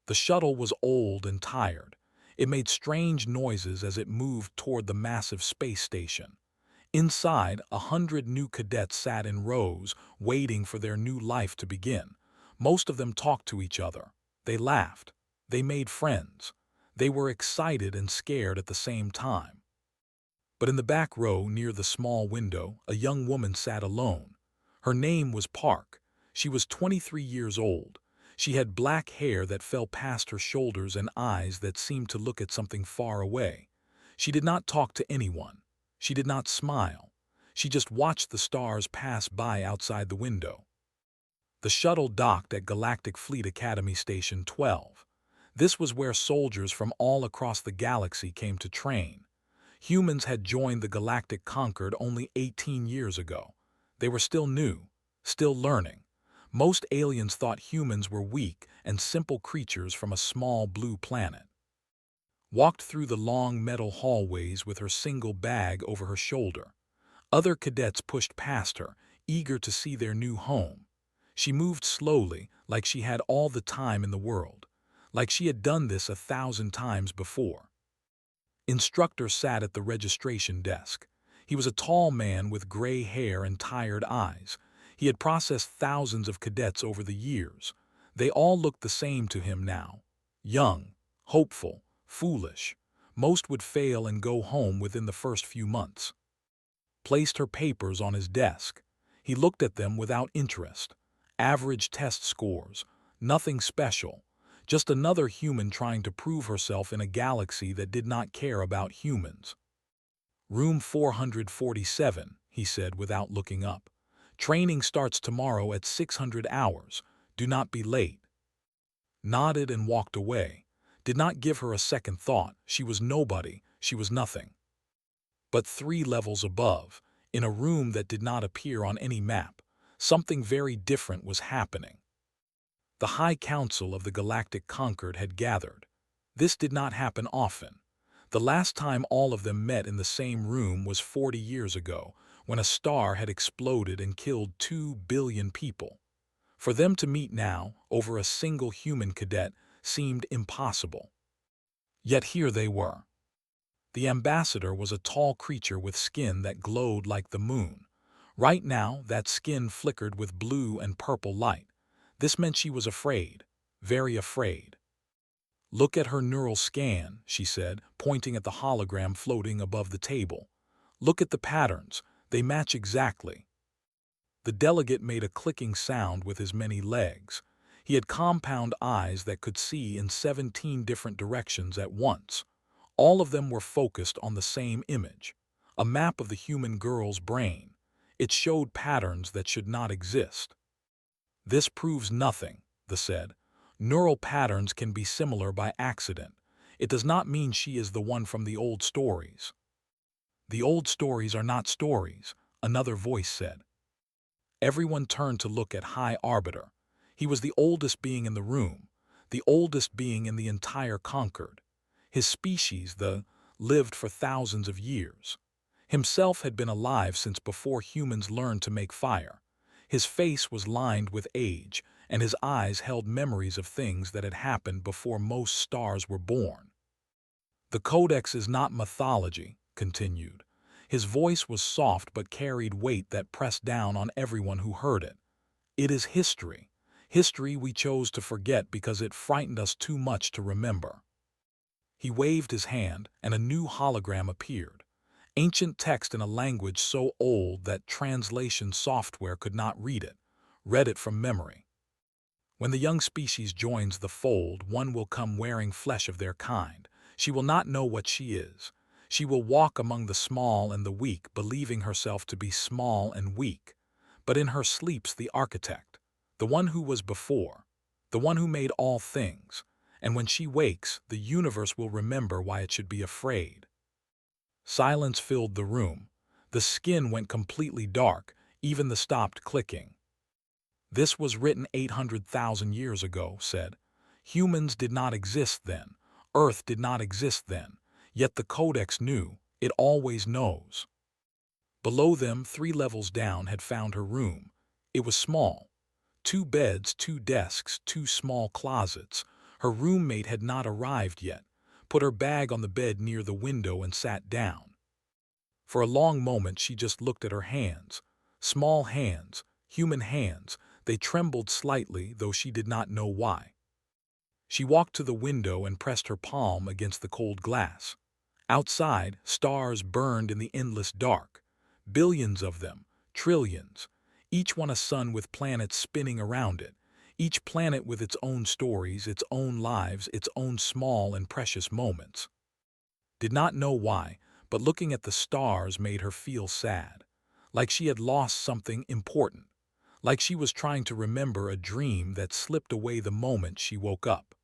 The shuttle was old and tired. It made strange noises as it moved toward the massive space station. Inside, 100 new cadets sat in rows, waiting for their new life to begin. Most of them talked to each other. They laughed. They made friends. They were excited and scared at the same time. But in the back row, near the small window, a young woman sat alone. Her name was Park. She was 23 years old. She had black hair that fell past her shoulders and eyes that seemed to look at something far away. She did not talk to anyone. She did not smile. She just watched the stars pass by outside the window. The shuttle docked at Galactic Fleet Academy Station 12. This was where soldiers from all across the galaxy came to train. Humans had joined the Galactic Concord only 18 years ago. They were still new, still learning. Most aliens thought humans were weak and simple creatures from a small blue planet. Walked through the long metal hallways with her single bag over her shoulder. Other cadets pushed past her, eager to see their new home. She moved slowly, like she had all the time in the world, like she had done this 1,000 times before. Instructor sat at the registration desk. He was a tall man with gray hair and tired eyes. He had processed thousands of cadets over the years. They all looked the same to him now. Young, hopeful, foolish. Most would fail and go home within the first few months. Placed her papers on his desk. He looked at them without interest. Average test scores. Nothing special. Just another human trying to prove herself in a galaxy that did not care about humans. Room 447, he said without looking up. Training starts tomorrow at 600 hours. Do not be late. Nodded and walked away. Did not give her a second thought. She was nobody. She was nothing. But 3 levels above, in a room that did not appear on any map, something very different was happening. The High Council of the Galactic Concord had gathered. This did not happen often. The last time all of them met in the same room was 40 years ago, when a star had exploded and killed 2 billion people. For them to meet now, over a single human cadet, seemed impossible. Yet here they were. The ambassador was a tall creature with skin that glowed like the moon. Right now, that skin flickered with blue and purple light. This meant she was afraid, very afraid. Look at her neural scan, she said, pointing at the hologram floating above the table. Look at the patterns. They match exactly. The delegate made a clicking sound with his many legs. He had compound eyes that could see in 17 different directions at once. All of them were focused on the same image, a map of the human girl's brain. It showed patterns that should not exist. This proves nothing, they said. Neural patterns can be similar by accident. It does not mean she is the one from the old stories. The old stories are not stories, another voice said. Everyone turned to look at High Arbiter. He was the oldest being in the room, the oldest being in the entire Concord. His species, lived for thousands of years. Himself had been alive since before humans learned to make fire. His face was lined with age, and his eyes held memories of things that had happened before most stars were born. The Codex is not mythology, continued. His voice was soft but carried weight that pressed down on everyone who heard it. It is history. History we chose to forget because it frightened us too much to remember. He waved his hand, and a new hologram appeared. Ancient text in a language so old that translation software could not read it, read it from memory. When the young species joins the fold, one will come wearing flesh of their kind. She will not know what she is. She will walk among the small and the weak, believing herself to be small and weak. But in her sleeps the architect, the one who was before, the one who made all things. And when she wakes, the universe will remember why it should be afraid. Silence filled the room. The skin went completely dark, even the stopped clicking. This was written 800,000 years ago, said. Humans did not exist then. Earth did not exist then. Yet the Codex knew. It always knows. Below them, 3 levels down, had found her room. It was small. 2 beds, 2 desks, 2 small closets. Her roommate had not arrived yet, put her bag on the bed near the window and sat down. For a long moment she just looked at her hands. Small hands, human hands, they trembled slightly, though she did not know why. She walked to the window and pressed her palm against the cold glass. Outside, stars burned in the endless dark. Billions of them, trillions, each one a sun with planets spinning around it, each planet with its own stories, its own lives, its own small and precious moments. Did not know why, but looking at the stars made her feel sad, like she had lost something important, like she was trying to remember a dream that slipped away the moment she woke up.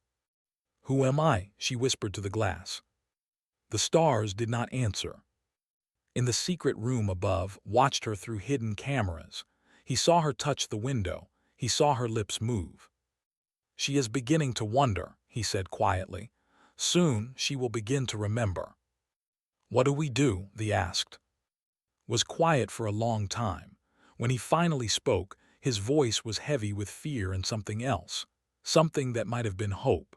"Who am I?" she whispered to the glass. The stars did not answer. In the secret room above, watched her through hidden cameras. He saw her touch the window. He saw her lips move. "She is beginning to wonder," he said quietly. "Soon she will begin to remember." "What do we do?" they asked. Was quiet for a long time. When he finally spoke, his voice was heavy with fear and something else, something that might have been hope.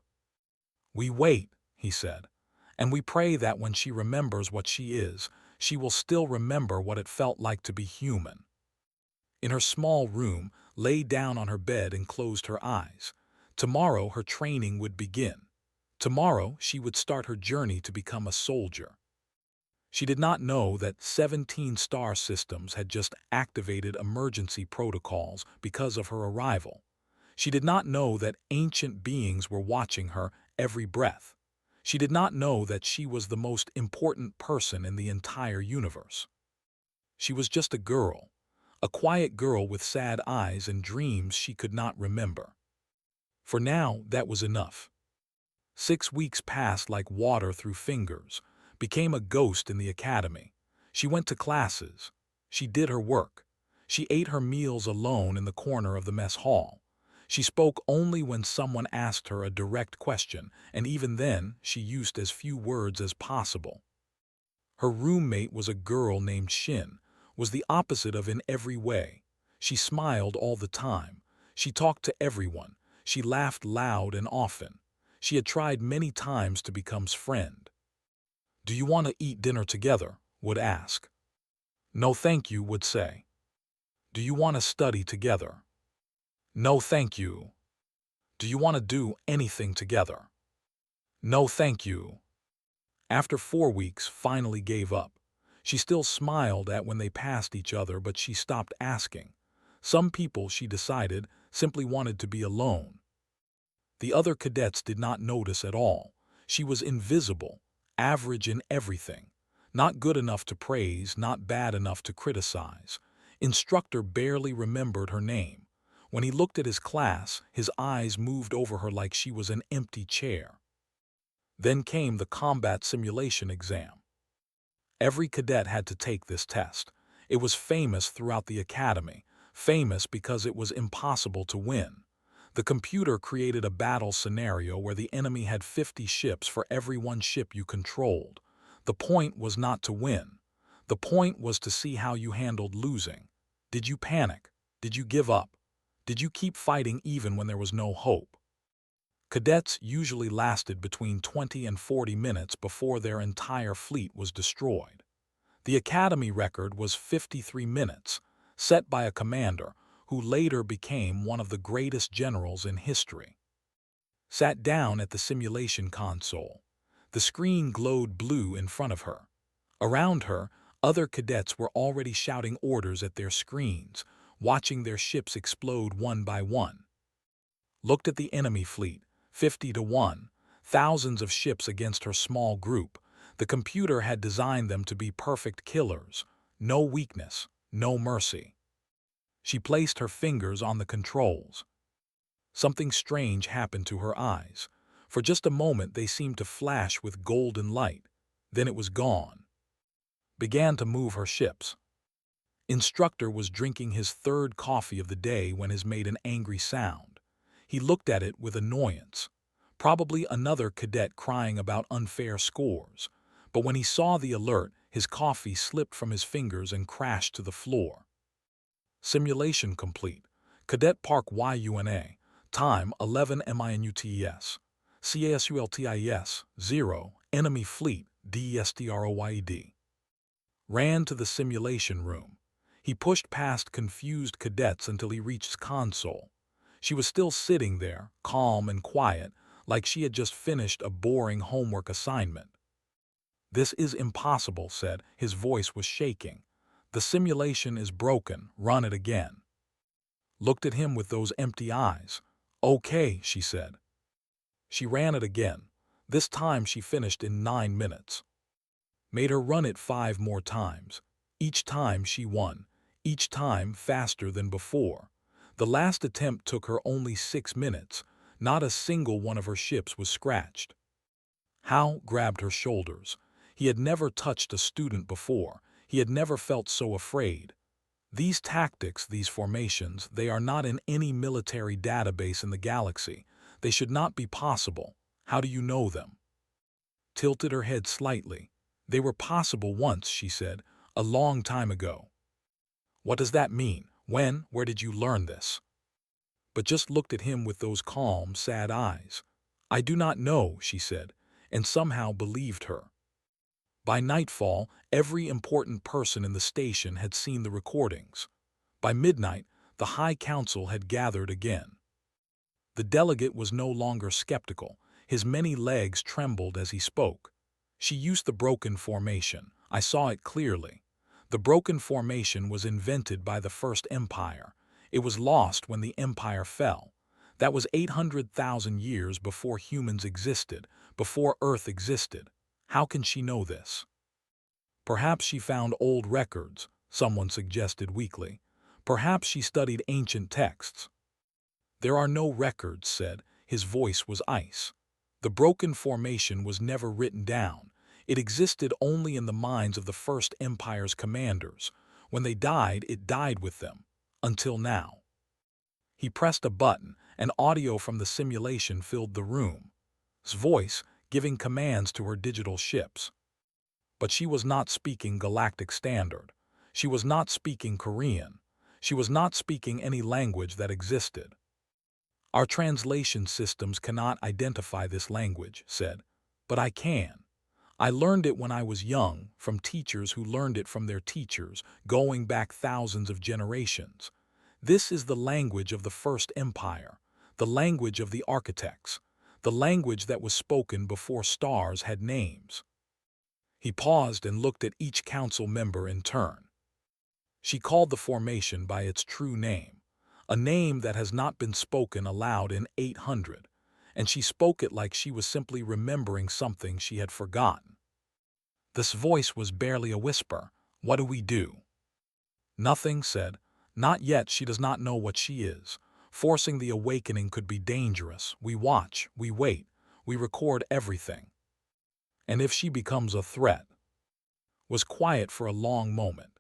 "We wait," he said, "and we pray that when she remembers what she is, she will still remember what it felt like to be human." In her small room, lay down on her bed and closed her eyes. Tomorrow her training would begin. Tomorrow she would start her journey to become a soldier. She did not know that 17 star systems had just activated emergency protocols because of her arrival. She did not know that ancient beings were watching her every breath. She did not know that she was the most important person in the entire universe. She was just a girl, a quiet girl with sad eyes and dreams she could not remember. For now, that was enough. 6 weeks passed like water through fingers, became a ghost in the academy. She went to classes. She did her work. She ate her meals alone in the corner of the mess hall. She spoke only when someone asked her a direct question, and even then she used as few words as possible. Her roommate was a girl named Shin, was the opposite of in every way. She smiled all the time. She talked to everyone. She laughed loud and often. She had tried many times to become friend. "Do you want to eat dinner together?" would ask. "No thank you," would say. "Do you want to study together?" "No thank you." "Do you want to do anything together?" "No thank you." After 4 weeks, finally gave up. She still smiled at when they passed each other, but she stopped asking. Some people, she decided, simply wanted to be alone. The other cadets did not notice at all. She was invisible, average in everything. Not good enough to praise, not bad enough to criticize. Instructor barely remembered her name. When he looked at his class, his eyes moved over her like she was an empty chair. Then came the combat simulation exam. Every cadet had to take this test. It was famous throughout the academy, famous because it was impossible to win. The computer created a battle scenario where the enemy had 50 ships for every one ship you controlled. The point was not to win. The point was to see how you handled losing. Did you panic? Did you give up? Did you keep fighting even when there was no hope? Cadets usually lasted between 20 and 40 minutes before their entire fleet was destroyed. The Academy record was 53 minutes, set by a commander who later became one of the greatest generals in history. Sat down at the simulation console. The screen glowed blue in front of her. Around her, other cadets were already shouting orders at their screens, watching their ships explode one by one. Looked at the enemy fleet, 50 to 1, thousands of ships against her small group. The computer had designed them to be perfect killers, no weakness, no mercy. She placed her fingers on the controls. Something strange happened to her eyes. For just a moment they seemed to flash with golden light. Then it was gone. Began to move her ships. Instructor was drinking his third coffee of the day when his made an angry sound. He looked at it with annoyance. Probably another cadet crying about unfair scores. But when he saw the alert, his coffee slipped from his fingers and crashed to the floor. Simulation complete. Cadet Park YUNA. Time 11 minutes. CASULTIS, 0, enemy fleet, DESTROYED. Ran to the simulation room. He pushed past confused cadets until he reached console. She was still sitting there, calm and quiet, like she had just finished a boring homework assignment. "This is impossible," said. His voice was shaking. "The simulation is broken. Run it again." Looked at him with those empty eyes. "Okay," she said. She ran it again. This time she finished in 9 minutes. Made her run it 5 more times. Each time she won. Each time faster than before. The last attempt took her only 6 minutes. Not a single one of her ships was scratched. Hal grabbed her shoulders. He had never touched a student before. He had never felt so afraid. These tactics, these formations, they are not in any military database in the galaxy. They should not be possible. How do you know them? Tilted her head slightly. "They were possible once," she said, "a long time ago." "What does that mean? When? Where did you learn this?" But just looked at him with those calm, sad eyes. "I do not know," she said, and somehow believed her. By nightfall, every important person in the station had seen the recordings. By midnight, the High Council had gathered again. The delegate was no longer skeptical. His many legs trembled as he spoke. "She used the broken formation. I saw it clearly. The broken formation was invented by the First Empire. It was lost when the Empire fell. That was 800,000 years before humans existed, before Earth existed. How can she know this?" "Perhaps she found old records," someone suggested weakly. "Perhaps she studied ancient texts." "There are no records," said. His voice was ice. "The broken formation was never written down. It existed only in the minds of the First Empire's commanders. When they died, it died with them. Until now." He pressed a button, and audio from the simulation filled the room. His voice, giving commands to her digital ships. But she was not speaking Galactic Standard. She was not speaking Korean. She was not speaking any language that existed. "Our translation systems cannot identify this language," said. "But I can. I learned it when I was young, from teachers who learned it from their teachers, going back thousands of generations. This is the language of the First Empire, the language of the architects, the language that was spoken before stars had names." He paused and looked at each council member in turn. She called the formation by its true name, a name that has not been spoken aloud in 800, and she spoke it like she was simply remembering something she had forgotten. This voice was barely a whisper. "What do we do?" "Nothing," said. "Not yet. She does not know what she is. Forcing the awakening could be dangerous. We watch, we wait, we record everything. And if she becomes a threat." Was quiet for a long moment.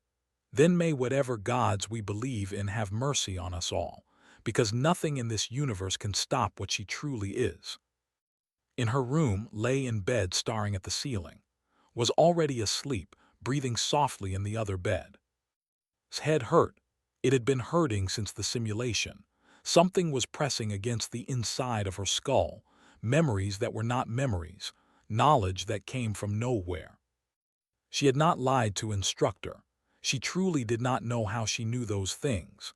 "Then may whatever gods we believe in have mercy on us all, because nothing in this universe can stop what she truly is." In her room, lay in bed staring at the ceiling. Was already asleep, breathing softly in the other bed. His head hurt. It had been hurting since the simulation. Something was pressing against the inside of her skull, memories that were not memories, knowledge that came from nowhere. She had not lied to instruct her. She truly did not know how she knew those things.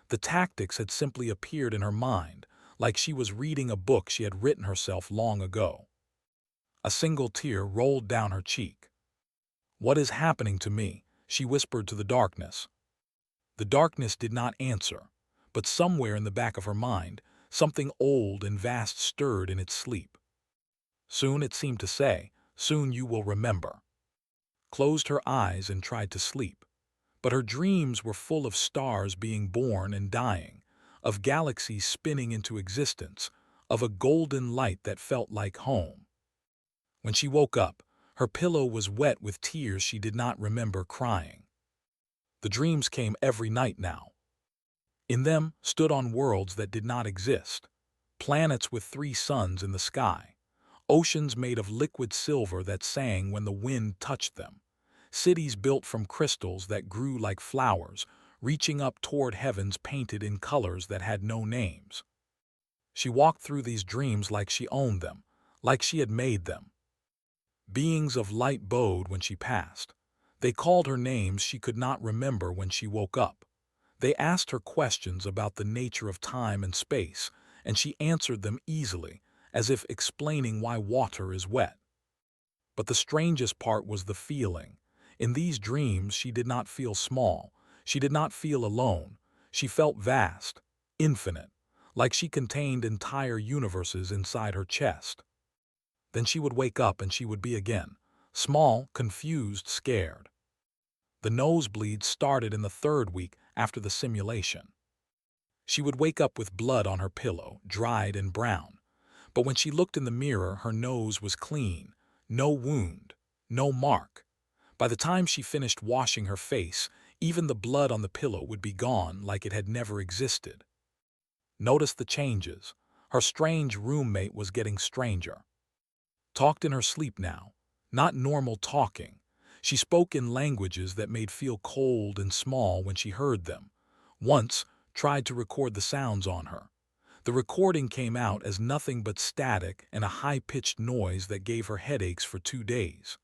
The tactics had simply appeared in her mind, like she was reading a book she had written herself long ago. A single tear rolled down her cheek. "What is happening to me?" she whispered to the darkness. The darkness did not answer, but somewhere in the back of her mind, something old and vast stirred in its sleep. Soon, it seemed to say, soon you will remember. Closed her eyes and tried to sleep. But her dreams were full of stars being born and dying, of galaxies spinning into existence, of a golden light that felt like home. When she woke up, her pillow was wet with tears she did not remember crying. The dreams came every night now. In them stood on worlds that did not exist, planets with 3 suns in the sky, oceans made of liquid silver that sang when the wind touched them, cities built from crystals that grew like flowers, reaching up toward heavens painted in colors that had no names. She walked through these dreams like she owned them, like she had made them. Beings of light bowed when she passed. They called her names she could not remember when she woke up. They asked her questions about the nature of time and space, and she answered them easily, as if explaining why water is wet. But the strangest part was the feeling. In these dreams she did not feel small. She did not feel alone. She felt vast, infinite, like she contained entire universes inside her chest. Then she would wake up and she would be again, small, confused, scared. The nosebleeds started in the third week after the simulation. She would wake up with blood on her pillow, dried and brown. But when she looked in the mirror, her nose was clean, no wound, no mark. By the time she finished washing her face, even the blood on the pillow would be gone like it had never existed. Notice the changes. Her strange roommate was getting stranger. Talked in her sleep now, not normal talking. She spoke in languages that made feel cold and small when she heard them. Once, tried to record the sounds on her. The recording came out as nothing but static and a high-pitched noise that gave her headaches for 2 days.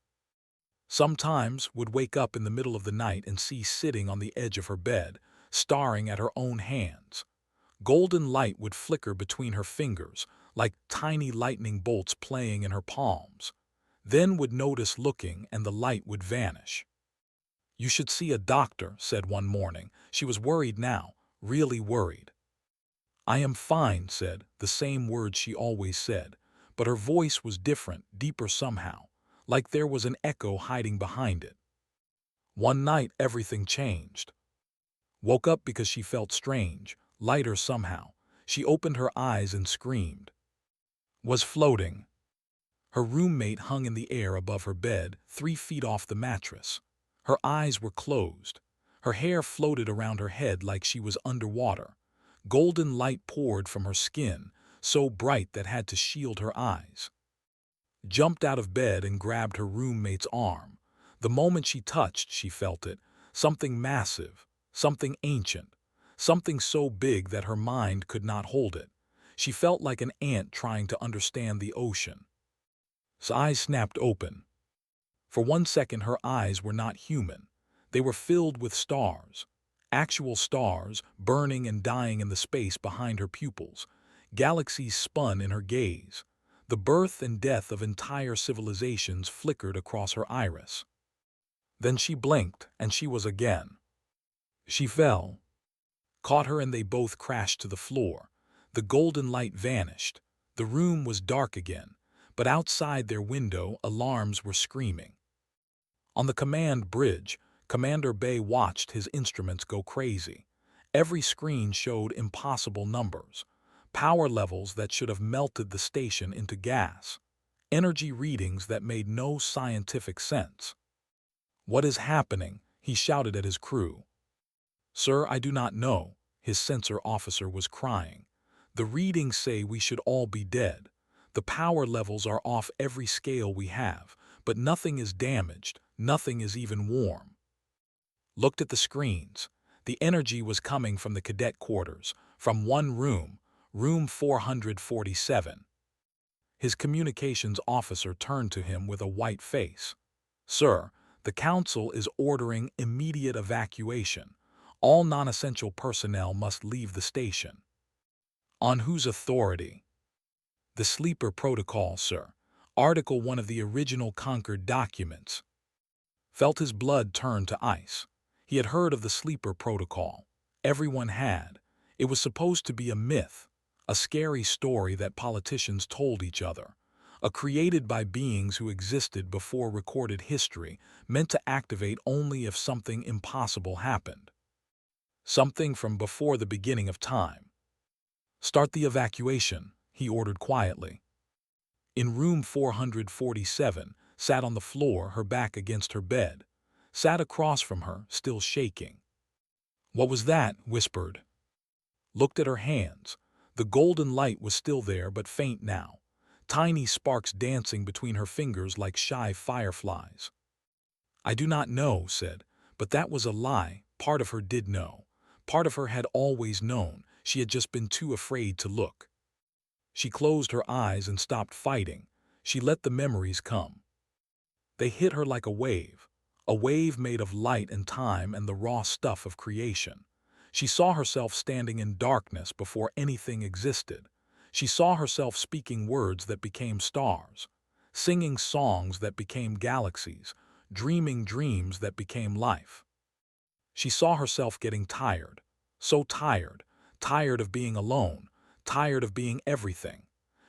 Sometimes would wake up in the middle of the night and see sitting on the edge of her bed, staring at her own hands. Golden light would flicker between her fingers, like tiny lightning bolts playing in her palms. Then would notice looking and the light would vanish. "You should see a doctor," said one morning. She was worried now, really worried. "I am fine," said, the same words she always said, but her voice was different, deeper somehow, like there was an echo hiding behind it. One night everything changed. Woke up because she felt strange, lighter somehow. She opened her eyes and screamed. Was floating. Her roommate hung in the air above her bed, 3 feet off the mattress. Her eyes were closed. Her hair floated around her head like she was underwater. Golden light poured from her skin, so bright that had to shield her eyes. Jumped out of bed and grabbed her roommate's arm. The moment she touched, she felt it. Something massive, something ancient, something so big that her mind could not hold it. She felt like an ant trying to understand the ocean. Her eyes snapped open. For 1 second her eyes were not human. They were filled with stars. Actual stars, burning and dying in the space behind her pupils. Galaxies spun in her gaze. The birth and death of entire civilizations flickered across her iris. Then she blinked, and she was again. She fell. Caught her and they both crashed to the floor. The golden light vanished. The room was dark again, but outside their window alarms were screaming. On the command bridge, Commander Bay watched his instruments go crazy. Every screen showed impossible numbers. Power levels that should have melted the station into gas. Energy readings that made no scientific sense. "What is happening?" he shouted at his crew. "Sir, I do not know," his sensor officer was crying. "The readings say we should all be dead. The power levels are off every scale we have, but nothing is damaged, nothing is even warm." Looked at the screens. The energy was coming from the cadet quarters, from one room, room 447. His communications officer turned to him with a white face. "Sir, the Council is ordering immediate evacuation. All non-essential personnel must leave the station." "On whose authority?" "The Sleeper Protocol, sir. Article 1 of the original Concord documents." Felt his blood turn to ice. He had heard of the Sleeper Protocol. Everyone had. It was supposed to be a myth, a scary story that politicians told each other, created by beings who existed before recorded history, meant to activate only if something impossible happened. Something from before the beginning of time. "Start the evacuation," he ordered quietly. In room 447, sat on the floor, her back against her bed. Sat across from her, still shaking. "What was that?" whispered. Looked at her hands. The golden light was still there, but faint now. Tiny sparks dancing between her fingers like shy fireflies. "I do not know," said, but that was a lie. Part of her did know. Part of her had always known. She had just been too afraid to look. She closed her eyes and stopped fighting. She let the memories come. They hit her like a wave made of light and time and the raw stuff of creation. She saw herself standing in darkness before anything existed. She saw herself speaking words that became stars, singing songs that became galaxies, dreaming dreams that became life. She saw herself getting tired, so tired, tired of being alone, tired of being everything.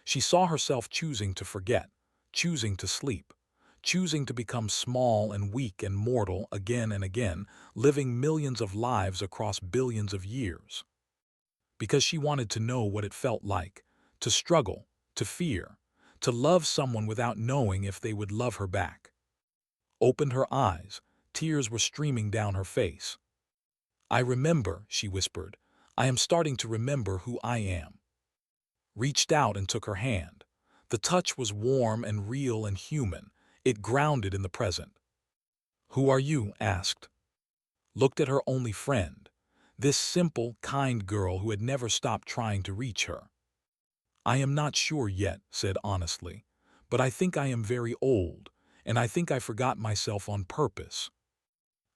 She saw herself choosing to forget, choosing to sleep, choosing to become small and weak and mortal again and again, living millions of lives across billions of years. Because she wanted to know what it felt like, to struggle, to fear, to love someone without knowing if they would love her back. Opened her eyes, tears were streaming down her face. "I remember," she whispered. "I am starting to remember who I am." Reached out and took her hand. The touch was warm and real and human. It grounded in the present. "Who are you?" asked. Looked at her only friend, this simple, kind girl who had never stopped trying to reach her. "I am not sure yet," said honestly, "but I think I am very old, and I think I forgot myself on purpose."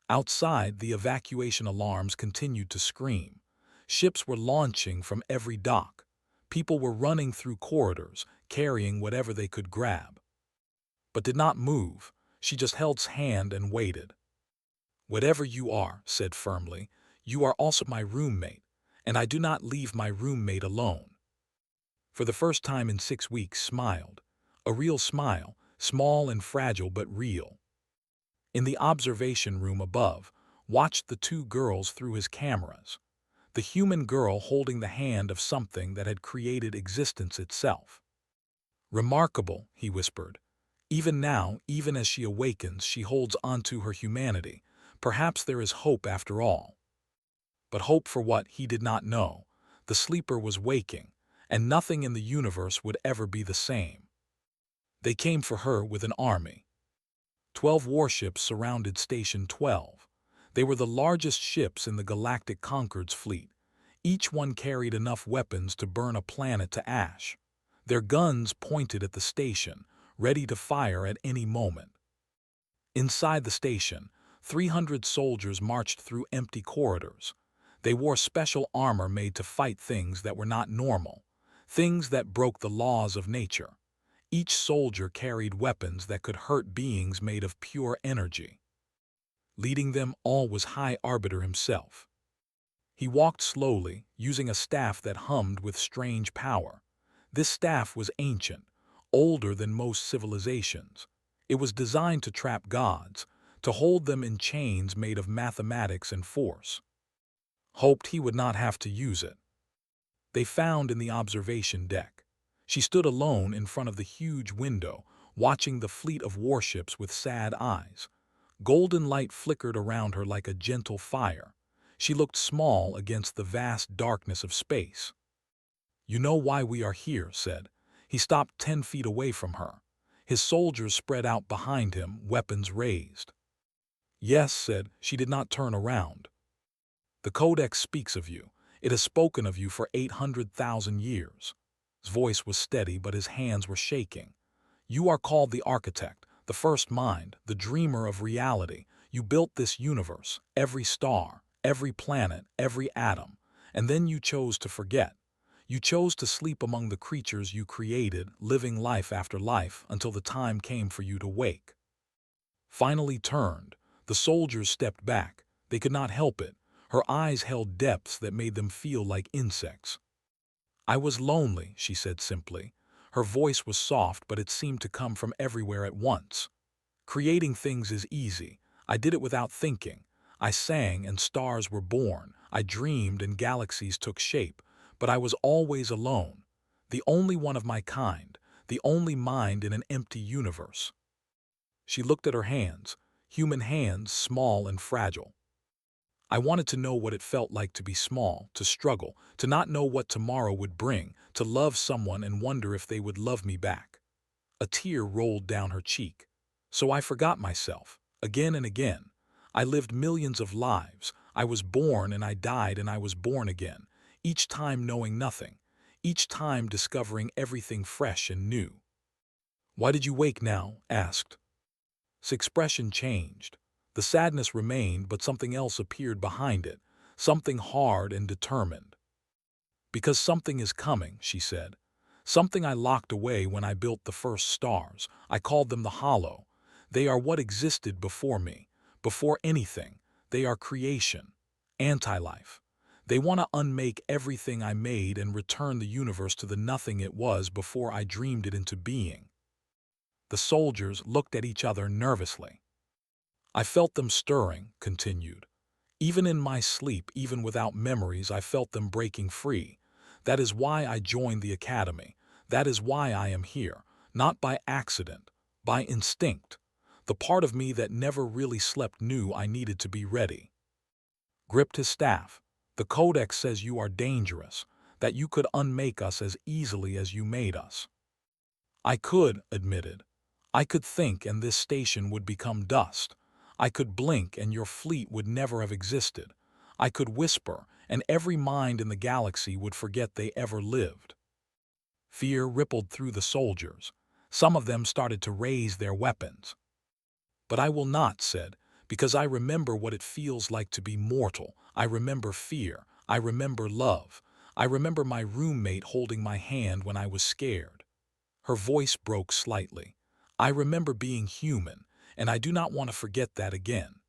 Outside, the evacuation alarms continued to scream. Ships were launching from every dock. People were running through corridors, carrying whatever they could grab. But did not move. She just held his hand and waited. "Whatever you are," said firmly, "you are also my roommate, and I do not leave my roommate alone." For the first time in 6 weeks, smiled. A real smile, small and fragile but real. In the observation room above, watched the two girls through his cameras. The human girl holding the hand of something that had created existence itself. "Remarkable," he whispered. "Even now, even as she awakens, she holds onto her humanity. Perhaps there is hope after all." But hope for what, he did not know. The sleeper was waking, and nothing in the universe would ever be the same. They came for her with an army. 12 warships surrounded Station 12. They were the largest ships in the Galactic Concorde's fleet. Each one carried enough weapons to burn a planet to ash. Their guns pointed at the station, ready to fire at any moment. Inside the station, 300 soldiers marched through empty corridors. They wore special armor made to fight things that were not normal, things that broke the laws of nature. Each soldier carried weapons that could hurt beings made of pure energy. Leading them all was High Arbiter himself. He walked slowly, using a staff that hummed with strange power. This staff was ancient, older than most civilizations. It was designed to trap gods, to hold them in chains made of mathematics and force. Hoped he would not have to use it. They found in the observation deck. She stood alone in front of the huge window, watching the fleet of warships with sad eyes. Golden light flickered around her like a gentle fire. She looked small against the vast darkness of space. "You know why we are here," said. He stopped 10 feet away from her. His soldiers spread out behind him, weapons raised. "Yes," said. She did not turn around. "The Codex speaks of you. It has spoken of you for 800,000 years." His voice was steady, but his hands were shaking. "You are called the architect, the first mind, the dreamer of reality. You built this universe, every star, every planet, every atom, and then you chose to forget. You chose to sleep among the creatures you created, living life after life until the time came for you to wake." Finally turned, the soldiers stepped back. They could not help it. Her eyes held depths that made them feel like insects. "I was lonely," she said simply. Her voice was soft, but it seemed to come from everywhere at once. "Creating things is easy. I did it without thinking. I sang and stars were born. I dreamed and galaxies took shape. But I was always alone. The only one of my kind. The only mind in an empty universe." She looked at her hands, human hands, small and fragile. "I wanted to know what it felt like to be small, to struggle, to not know what tomorrow would bring, to love someone and wonder if they would love me back." A tear rolled down her cheek. "So I forgot myself, again and again. I lived millions of lives. I was born and I died and I was born again, each time knowing nothing, each time discovering everything fresh and new." "Why did you wake now?" asked. His expression changed. The sadness remained, but something else appeared behind it, something hard and determined. "Because something is coming," she said. "Something I locked away when I built the first stars. I called them the Hollow. They are what existed before me, before anything. They are creation, anti-life. They want to unmake everything I made and return the universe to the nothing it was before I dreamed it into being." The soldiers looked at each other nervously. "I felt them stirring," continued. "Even in my sleep, even without memories, I felt them breaking free. That is why I joined the academy. That is why I am here, not by accident, by instinct. The part of me that never really slept knew I needed to be ready." Gripped his staff. "The Codex says you are dangerous, that you could unmake us as easily as you made us." "I could," admitted. "I could think and this station would become dust. I could blink and your fleet would never have existed. I could whisper and every mind in the galaxy would forget they ever lived." Fear rippled through the soldiers. Some of them started to raise their weapons. "But I will not," said, "because I remember what it feels like to be mortal. I remember fear. I remember love. I remember my roommate holding my hand when I was scared." Her voice broke slightly. "I remember being human, and I do not want to forget that again."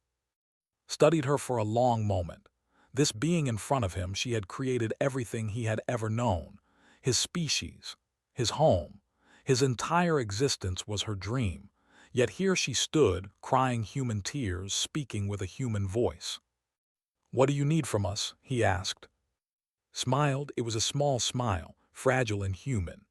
Studied her for a long moment. This being in front of him, she had created everything he had ever known. His species, his home, his entire existence was her dream. Yet here she stood, crying human tears, speaking with a human voice. "What do you need from us?" he asked. Smiled, it was a small smile, fragile and human.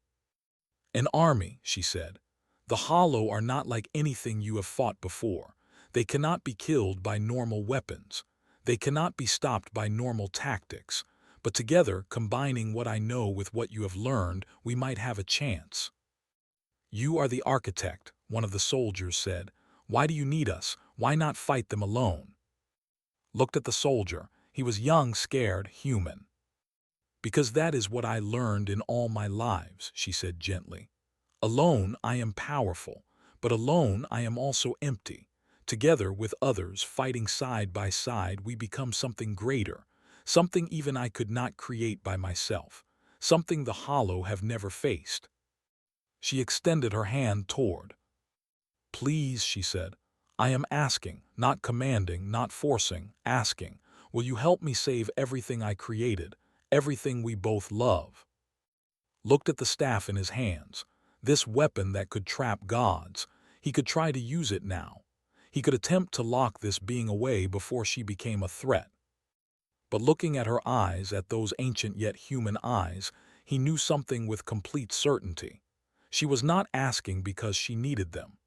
"An army," she said. "The Hollow are not like anything you have fought before. They cannot be killed by normal weapons. They cannot be stopped by normal tactics. But together, combining what I know with what you have learned, we might have a chance." "You are the architect," one of the soldiers said. "Why do you need us? Why not fight them alone?" Looked at the soldier. He was young, scared, human. "Because that is what I learned in all my lives," she said gently. "Alone I am powerful, but alone I am also empty. Together with others, fighting side by side, we become something greater, something even I could not create by myself, something the Hollow have never faced." She extended her hand toward. "Please," she said, "I am asking, not commanding, not forcing, asking. Will you help me save everything I created, everything we both love?" Looked at the staff in his hands. This weapon that could trap gods. He could try to use it now. He could attempt to lock this being away before she became a threat. But looking at her eyes, at those ancient yet human eyes, he knew something with complete certainty. She was not asking because she needed them.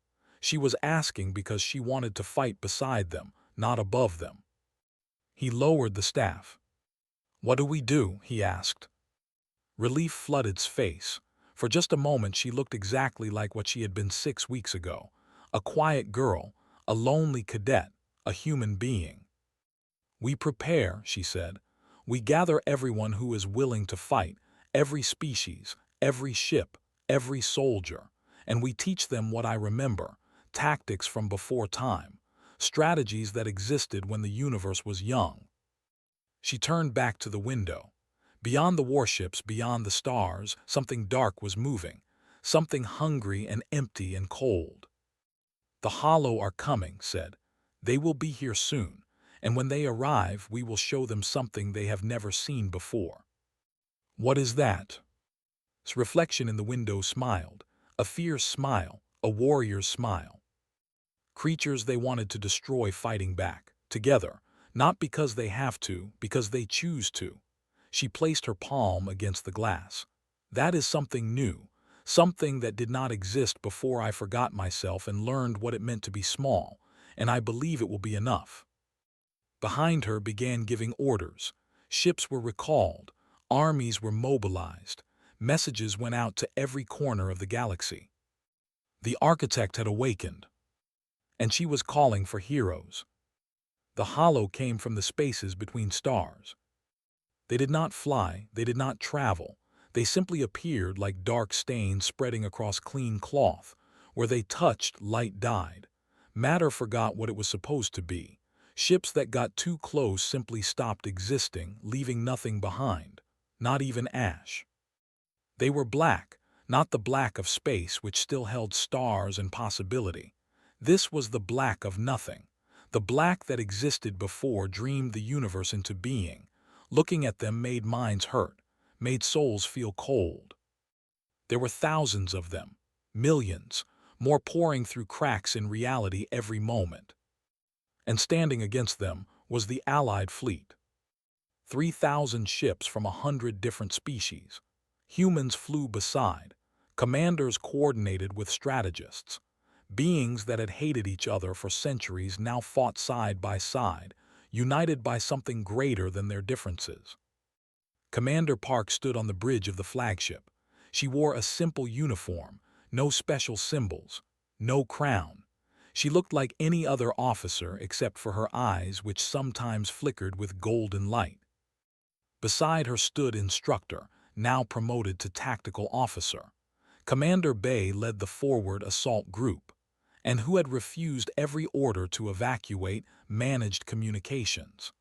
She was asking because she wanted to fight beside them, not above them. He lowered the staff. "What do we do?" he asked. Relief flooded his face. For just a moment she looked exactly like what she had been 6 weeks ago. A quiet girl, a lonely cadet, a human being. "We prepare," she said. "We gather everyone who is willing to fight, every species, every ship, every soldier, and we teach them what I remember, tactics from before time, strategies that existed when the universe was young." She turned back to the window. Beyond the warships, beyond the stars, something dark was moving, something hungry and empty and cold. "The Hollow are coming," said. "They will be here soon, and when they arrive, we will show them something they have never seen before." "What is that?" His reflection in the window smiled, a fierce smile, a warrior's smile. "Creatures they wanted to destroy fighting back, together, not because they have to, because they choose to." She placed her palm against the glass. "That is something new, something that did not exist before I forgot myself and learned what it meant to be small, and I believe it will be enough." Behind her began giving orders. Ships were recalled, armies were mobilized, messages went out to every corner of the galaxy. The architect had awakened, and she was calling for heroes. The Hollow came from the spaces between stars. They did not fly, they did not travel. They simply appeared like dark stains spreading across clean cloth, Where they touched, light died. Matter forgot what it was supposed to be. Ships that got too close simply stopped existing, leaving nothing behind, not even ash. They were black, not the black of space which still held stars and possibility. This was the black of nothing, the black that existed before dreamed the universe into being. Looking at them made minds hurt, made souls feel cold. There were thousands of them, millions, more pouring through cracks in reality every moment. And standing against them was the Allied fleet. 3,000 ships from 100 different species. Humans flew beside. Commanders coordinated with strategists. Beings that had hated each other for centuries now fought side by side, united by something greater than their differences. Commander Park stood on the bridge of the flagship. She wore a simple uniform, no special symbols, no crown. She looked like any other officer except for her eyes, which sometimes flickered with golden light. Beside her stood Instructor, now promoted to Tactical Officer. Commander Bay led the forward assault group, and who had refused every order to evacuate, managed communications.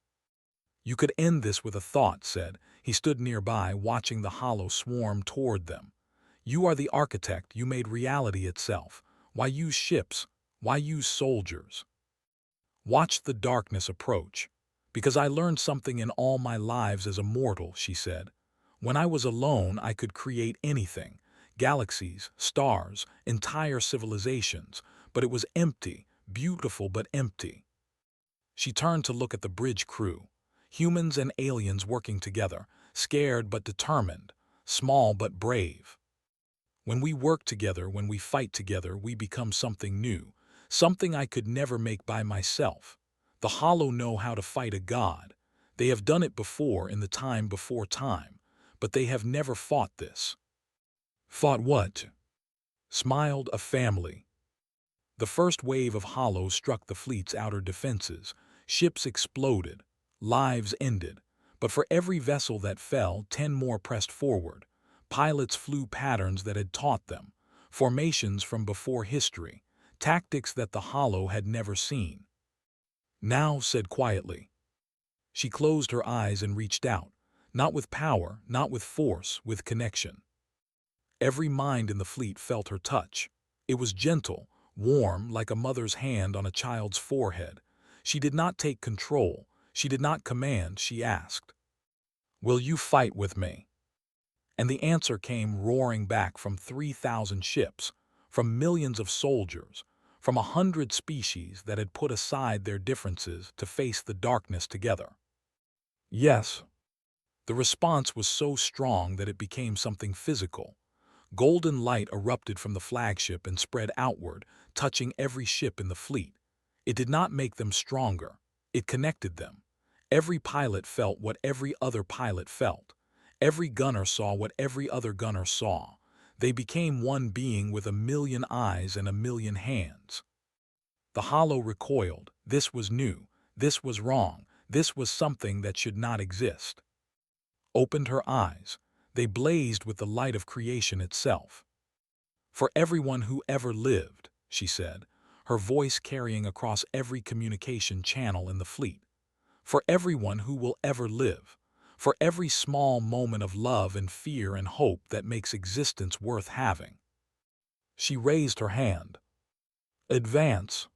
You could end this with a thought, said. He stood nearby, watching the hollow swarm toward them. You are the architect, you made reality itself. Why use ships? Why use soldiers? Watch the darkness approach. Because I learned something in all my lives as a mortal, she said. When I was alone, I could create anything. Galaxies, stars, entire civilizations. But it was empty, beautiful but empty. She turned to look at the bridge crew. Humans and aliens working together, scared but determined, small but brave. When we work together, when we fight together, we become something new, something I could never make by myself. The Hollow know how to fight a god. They have done it before in the time before time, but they have never fought this. Fought what? Smiled a family. The first wave of Hollow struck the fleet's outer defenses. Ships exploded. Lives ended. But for every vessel that fell, 10 more pressed forward. Pilots flew patterns that had taught them, formations from before history, tactics that the Hollow had never seen. Now, said quietly. She closed her eyes and reached out, not with power, not with force, with connection. Every mind in the fleet felt her touch. It was gentle, warm, like a mother's hand on a child's forehead. She did not take control. She did not command. She asked, "Will you fight with me?" And the answer came roaring back from 3,000 ships, from millions of soldiers, from 100 species that had put aside their differences to face the darkness together. Yes. The response was so strong that it became something physical. Golden light erupted from the flagship and spread outward, touching every ship in the fleet. It did not make them stronger. It connected them. Every pilot felt what every other pilot felt. Every gunner saw what every other gunner saw. They became one being with 1,000,000 eyes and 1,000,000 hands. The Hollow recoiled. This was new. This was wrong. This was something that should not exist. Opened her eyes. They blazed with the light of creation itself. For everyone who ever lived, she said, her voice carrying across every communication channel in the fleet. For everyone who will ever live. For every small moment of love and fear and hope that makes existence worth having. She raised her hand. Advance.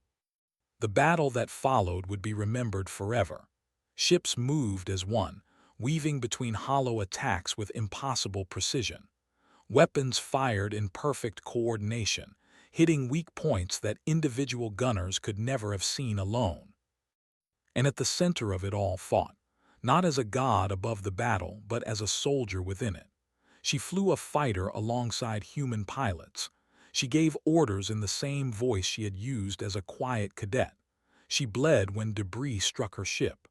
The battle that followed would be remembered forever. Ships moved as one, weaving between Hollow attacks with impossible precision. Weapons fired in perfect coordination, hitting weak points that individual gunners could never have seen alone. And at the center of it all fought, not as a god above the battle, but as a soldier within it. She flew a fighter alongside human pilots. She gave orders in the same voice she had used as a quiet cadet. She bled when debris struck her ship.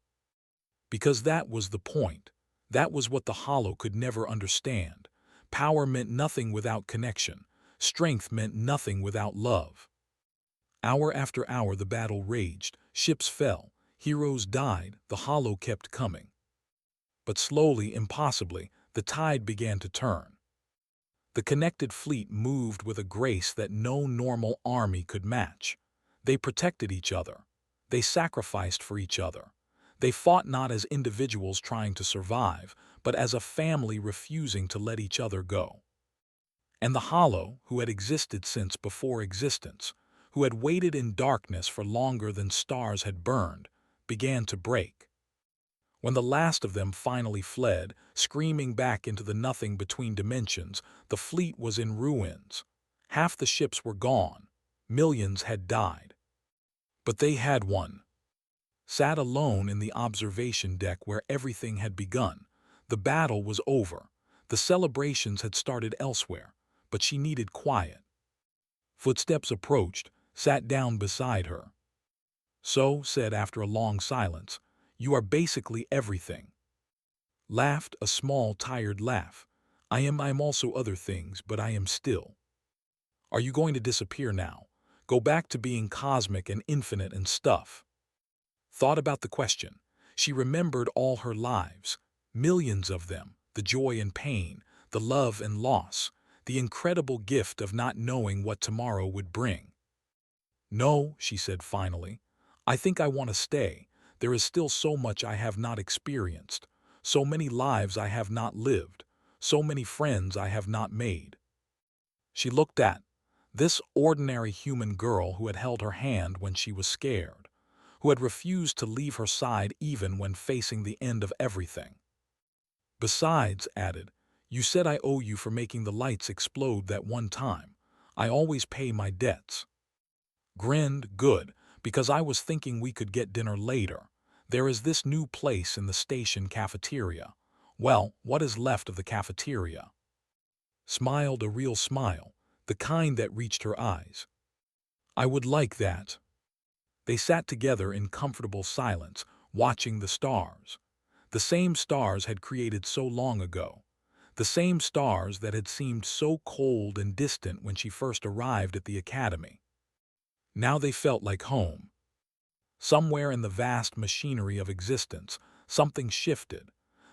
Because that was the point. That was what the Hollow could never understand. Power meant nothing without connection. Strength meant nothing without love. Hour after hour the battle raged. Ships fell. Heroes died. The Hollow kept coming. But slowly, impossibly, the tide began to turn. The connected fleet moved with a grace that no normal army could match. They protected each other. They sacrificed for each other. They fought not as individuals trying to survive, but as a family refusing to let each other go. And the Hollow, who had existed since before existence, who had waited in darkness for longer than stars had burned, began to break. When the last of them finally fled, screaming back into the nothing between dimensions, the fleet was in ruins. Half the ships were gone. Millions had died. But they had won. Sat alone in the observation deck where everything had begun. The battle was over. The celebrations had started elsewhere, but she needed quiet. Footsteps approached, sat down beside her. So, said after a long silence, "You are basically everything." Laughed a small, tired laugh. I'm also other things, but I am still. Are you going to disappear now? Go back to being cosmic and infinite and stuff? Thought about the question. She remembered all her lives, millions of them, the joy and pain, the love and loss, the incredible gift of not knowing what tomorrow would bring. "No," she said finally. "I think I want to stay. There is still so much I have not experienced, so many lives I have not lived, so many friends I have not made." She looked at this ordinary human girl who had held her hand when she was scared, who had refused to leave her side even when facing the end of everything. "Besides," added, "you said I owe you for making the lights explode that one time. I always pay my debts." Grinned, "Good, because I was thinking we could get dinner later. There is this new place in the station cafeteria. Well, what is left of the cafeteria?" Smiled a real smile, the kind that reached her eyes. "I would like that." They sat together in comfortable silence, watching the stars. The same stars had created so long ago. The same stars that had seemed so cold and distant when she first arrived at the academy. Now they felt like home. Somewhere in the vast machinery of existence, something shifted.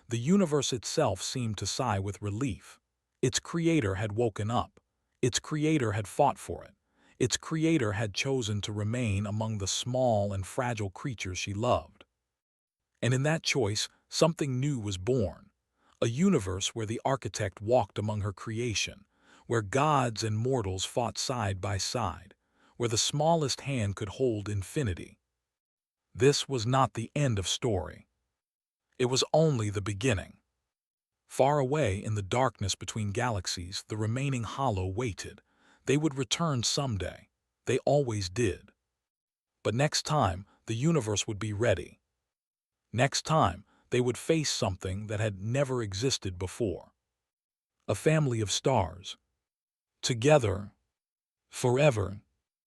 The universe itself seemed to sigh with relief. Its creator had woken up. Its creator had fought for it. Its creator had chosen to remain among the small and fragile creatures she loved. And in that choice, something new was born. A universe where the architect walked among her creation, where gods and mortals fought side by side, where the smallest hand could hold infinity. This was not the end of story. It was only the beginning. Far away in the darkness between galaxies, the remaining Hollow waited. They would return someday. They always did. But next time, the universe would be ready. Next time, they would face something that had never existed before. A family of stars. Together. Forever.